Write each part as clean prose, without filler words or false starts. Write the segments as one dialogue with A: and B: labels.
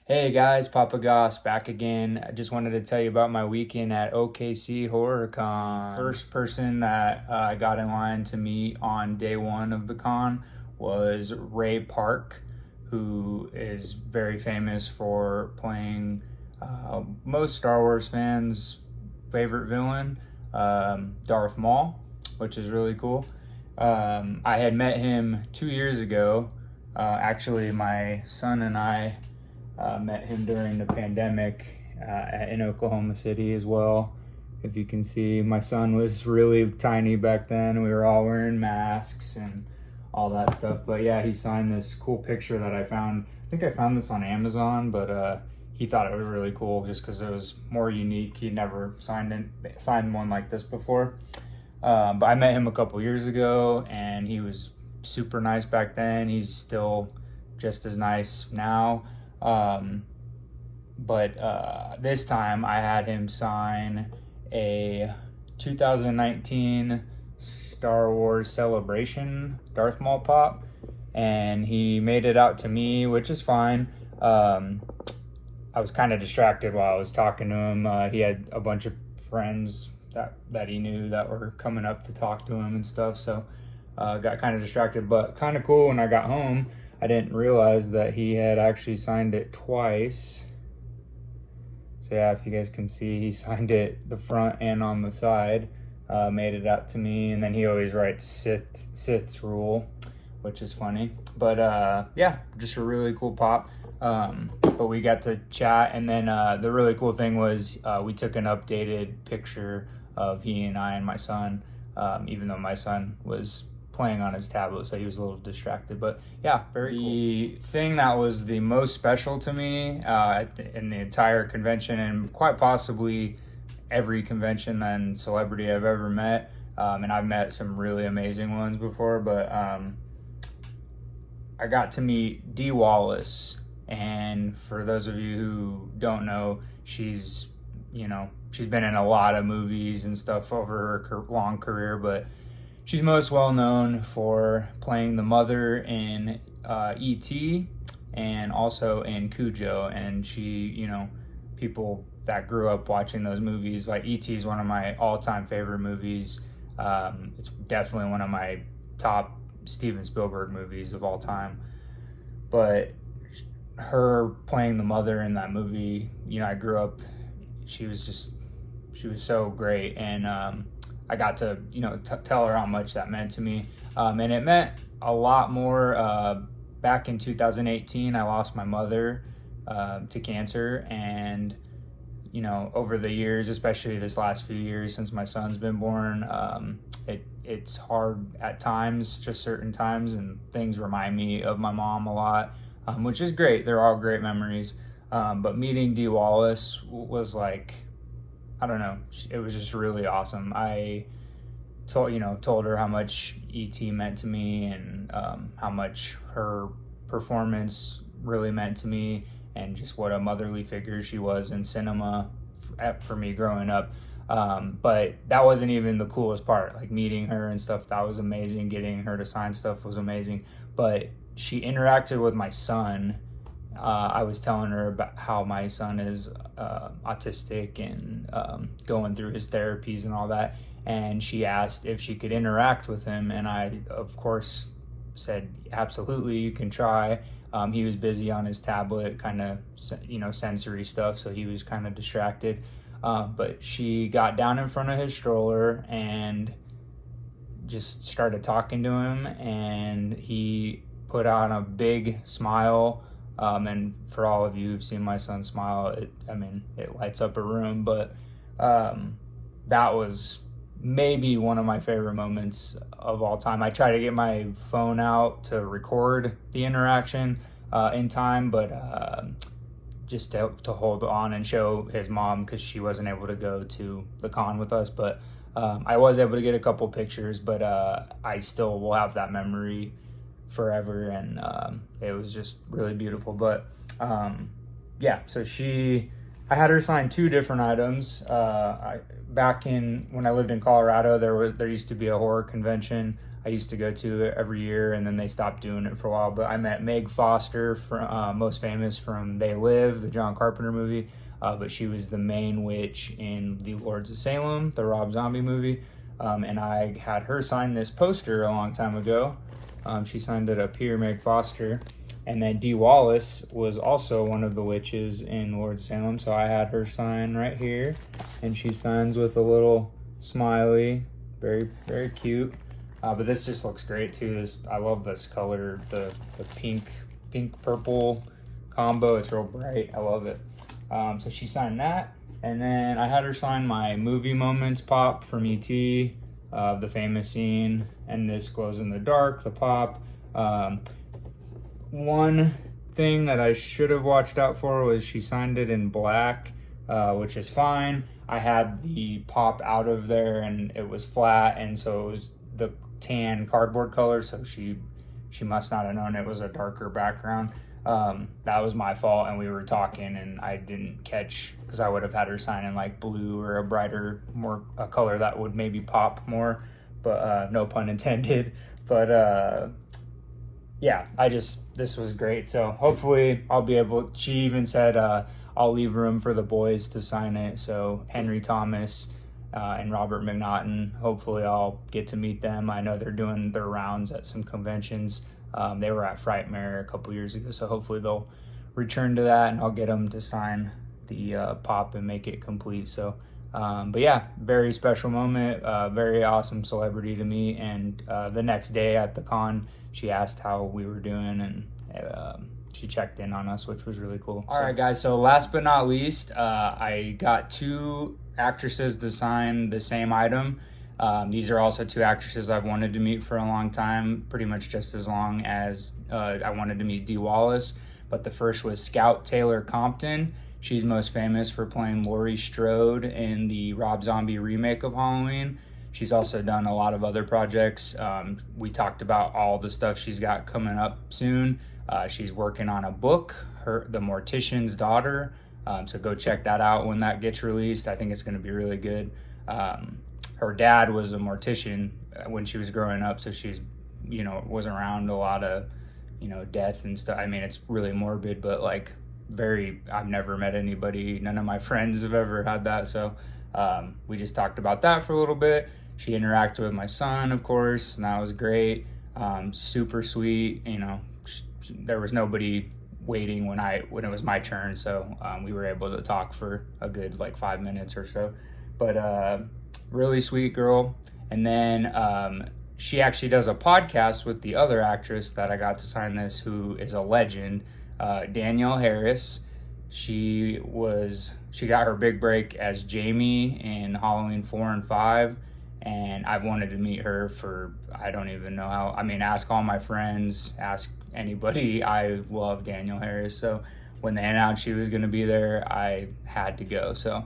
A: Hey guys, Papa Goss back again. I just wanted to tell you about my weekend at OKC Horror Con. First person that I got in line to meet on day one of the con was Ray Park, who is very famous for playing most Star Wars fans' favorite villain, Darth Maul, which is really cool. I had met him 2 years ago. Actually, my son and I met him during the pandemic in Oklahoma City as well. If you can see, my son was really tiny back then. We were all wearing masks and all that stuff. But yeah, he signed this cool picture that I found. I think I found this on Amazon, but he thought it was really cool just because it was more unique. He'd never signed one like this before. But I met him a couple years ago, and he was super nice back then. He's still just as nice now. But this time I had him sign a 2019 Star Wars Celebration Darth Maul pop, and he made it out to me, which is fine. I was kind of distracted while I was talking to him. He had a bunch of friends that he knew that were coming up to talk to him and stuff, so got kind of distracted, but kind of cool. When I got home, I didn't realize that he had actually signed it twice. So yeah, if you guys can see, he signed it the front and on the side, made it out to me, and then he always writes Sith's rule, which is funny. But yeah, just a really cool pop. But we got to chat, and then the really cool thing was we took an updated picture of he and I and my son, even though my son was playing on his tablet, so he was a little distracted. But yeah, very cool. The thing that was the most special to me in the entire convention, and quite possibly every convention and celebrity I've ever met, and I've met some really amazing ones before, but I got to meet Dee Wallace. And for those of you who don't know, she's been in a lot of movies and stuff over her long career, but she's most well known for playing the mother in E.T. and also in Cujo. And she, people that grew up watching those movies, like E.T. is one of my all-time favorite movies. It's definitely one of my top Steven Spielberg movies of all time. But her playing the mother in that movie, I grew up, she was so great. And I got to, tell her how much that meant to me. And it meant a lot more. Back in 2018, I lost my mother to cancer. And, over the years, especially this last few years since my son's been born, it's hard at times, just certain times, and things remind me of my mom a lot, which is great. They're all great memories. But meeting Dee Wallace was like, I don't know, it was just really awesome. I told her how much E.T. meant to me, and how much her performance really meant to me, and just what a motherly figure she was in cinema for me growing up. But that wasn't even the coolest part. Like, meeting her and stuff, that was amazing. Getting her to sign stuff was amazing. But she interacted with my son. I was telling her about how my son is autistic and going through his therapies and all that. And she asked if she could interact with him. And I, of course, said, absolutely, you can try. He was busy on his tablet, kind of, sensory stuff. So he was kind of distracted. But she got down in front of his stroller and just started talking to him. And he put on a big smile. And for all of you who've seen my son smile, it lights up a room. But that was maybe one of my favorite moments of all time. I tried to get my phone out to record the interaction in time, but just to hold on and show his mom, because she wasn't able to go to the con with us. But I was able to get a couple pictures, but I still will have that memory forever, and it was just really beautiful. But yeah, so I had her sign 2 different items. Back when I lived in Colorado, there used to be a horror convention. I used to go to it every year, and then they stopped doing it for a while. But I met Meg Foster, from, most famous from They Live, the John Carpenter movie. But she was the main witch in the Lords of Salem, the Rob Zombie movie. And I had her sign this poster a long time ago. She signed it up here, Meg Foster. And then Dee Wallace was also one of the witches in Lords of Salem, so I had her sign right here. And she signs with a little smiley, very, very cute. But this just looks great too. I love this color, the pink purple combo. It's real bright. I love it. So she signed that, and then I had her sign my movie moments pop from E.T., the famous scene, and this glows in the dark, the pop. One thing that I should have watched out for was she signed it in black, which is fine. I had the pop out of there and it was flat, and so it was the tan cardboard color, so she must not have known it was a darker background. That was my fault, and we were talking and I didn't catch, because I would have had her sign in like blue or a brighter, more a color that would maybe pop more, but no pun intended. But yeah, this was great. So hopefully I'll be able, she even said I'll leave room for the boys to sign it. So Henry Thomas and Robert McNaughton, hopefully I'll get to meet them. I know they're doing their rounds at some conventions. They were at Frightmare a couple years ago, so hopefully they'll return to that, and I'll get them to sign the pop and make it complete. So, but yeah, very special moment, very awesome celebrity to meet. And the next day at the con, she asked how we were doing, and she checked in on us, which was really cool. All right, guys, so last but not least, I got 2 actresses to sign the same item. These are also 2 actresses I've wanted to meet for a long time, pretty much just as long as I wanted to meet Dee Wallace. But the first was Scout Taylor Compton. She's most famous for playing Laurie Strode in the Rob Zombie remake of Halloween. She's also done a lot of other projects. We talked about all the stuff she's got coming up soon. She's working on a book, The Mortician's Daughter. So go check that out when that gets released. I think it's going to be really good. Her dad was a mortician when she was growing up, so she's, was around a lot of, death and stuff. I mean, it's really morbid, but like I've never met anybody, none of my friends have ever had that. So we just talked about that for a little bit. She interacted with my son, of course, and that was great. Super sweet. There was nobody waiting when it was my turn, so we were able to talk for a good 5 minutes or so. But really sweet girl. And then she actually does a podcast with the other actress that I got to sign this, who is a legend, Danielle Harris. She got her big break as Jamie in Halloween 4 and 5, and I've wanted to meet her for, I don't even know how. I mean, ask all my friends, ask anybody. I love Danielle Harris, so when they announced she was going to be there, I had to go. So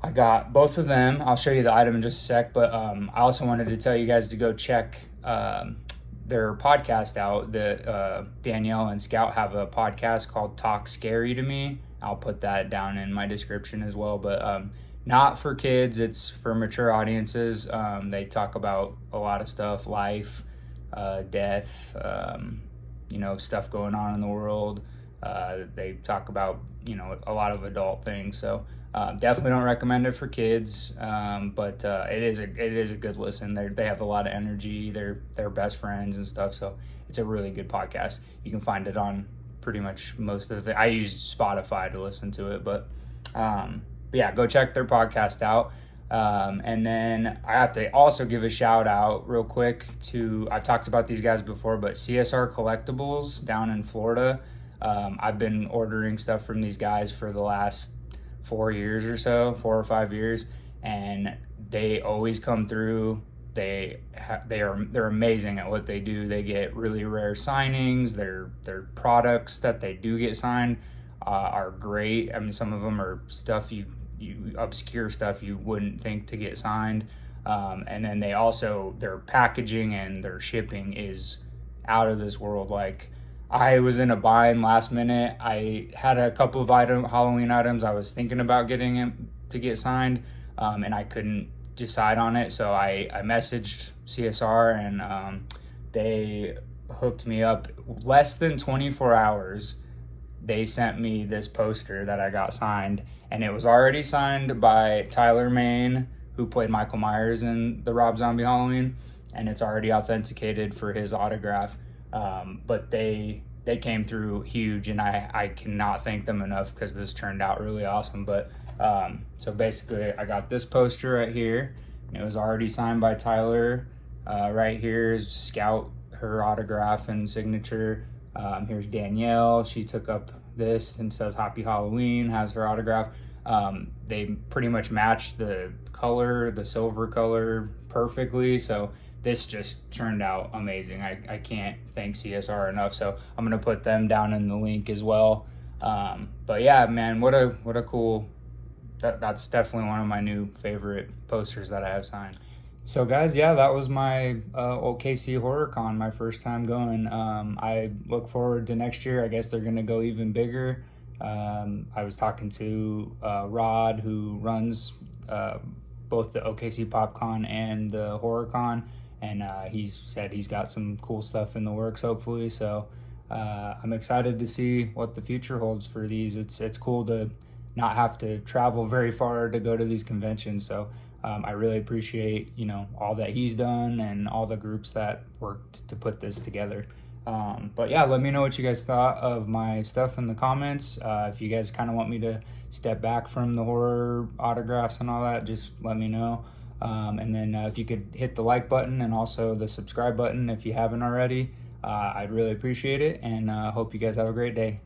A: I got both of them. I'll show you the item in just a sec, but I also wanted to tell you guys to go check their podcast out. Danielle and Scout have a podcast called Talk Scary to Me. I'll put that down in my description as well, but not for kids. It's for mature audiences. They talk about a lot of stuff, life, death, stuff going on in the world. They talk about, a lot of adult things. So definitely don't recommend it for kids, but it is a good listen. They have a lot of energy. They're best friends and stuff. So it's a really good podcast. You can find it on pretty much most of I use Spotify to listen to it, but yeah, go check their podcast out. And then I have to also give a shout out real quick to, I've talked about these guys before, but CSR Collectibles down in Florida. I've been ordering stuff from these guys for the last 4 years or so, 4 or 5 years, and they always come through. They're amazing at what they do. They get really rare signings. Their products that they do get signed are great. I mean, some of them are stuff you obscure stuff you wouldn't think to get signed. And then they also, their packaging and their shipping is out of this world. Like, I was in a bind last minute. I had a couple of Halloween items I was thinking about getting to get signed, and I couldn't decide on it. So I messaged CSR, and they hooked me up. Less than 24 hours, they sent me this poster that I got signed, and it was already signed by Tyler Mane, who played Michael Myers in the Rob Zombie Halloween, and it's already authenticated for his autograph. But they came through huge, and I cannot thank them enough, because this turned out really awesome. But so basically, I got this poster right here, and it was already signed by Tyler. Right here is Scout, her autograph and signature. Here's Danielle. She took up this and says Happy Halloween, has her autograph. They pretty much matched the color, the silver color, perfectly. So this just turned out amazing. I can't thank CSR enough. So I'm gonna put them down in the link as well. But yeah, man, what a cool, that's definitely one of my new favorite posters that I have signed. So guys, yeah, that was my OKC Horror Con, my first time going. I look forward to next year. I guess they're gonna go even bigger. I was talking to Rod, who runs both the OKC Pop Con and the Horror Con, and he said he's got some cool stuff in the works, hopefully. So I'm excited to see what the future holds for these. It's cool to not have to travel very far to go to these conventions. So I really appreciate, all that he's done and all the groups that worked to put this together. But yeah, let me know what you guys thought of my stuff in the comments. If you guys kind of want me to step back from the horror autographs and all that, just let me know. And then if you could hit the like button and also the subscribe button if you haven't already, I'd really appreciate it, and hope you guys have a great day.